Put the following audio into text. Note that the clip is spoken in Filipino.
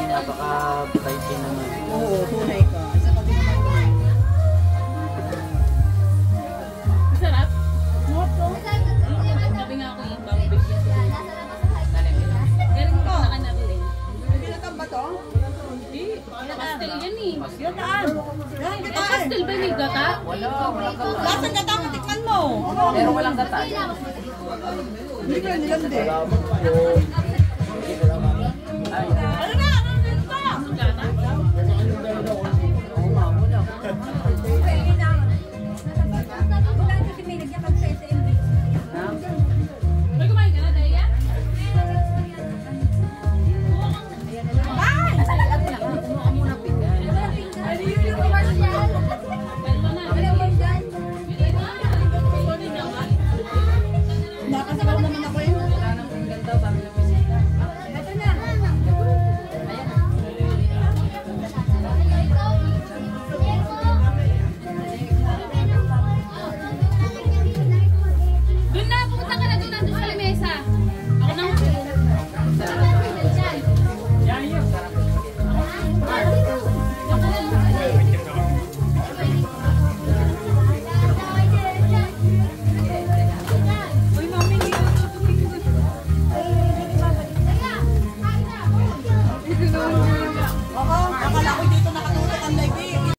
Napaka-bright din naman. Oo, tunay ka. Isa pa din naman. Masarap? Sabi nga ako yung bambig yan. Galing ko na kanabili. Pinatang ba to? Hindi. Pastel yan eh. Gataan. Pastel ba may gata? Walang gata. Lasang gata mo, tikman mo. Pero walang gata. Hindi ka nilandi. Ay, Ano na?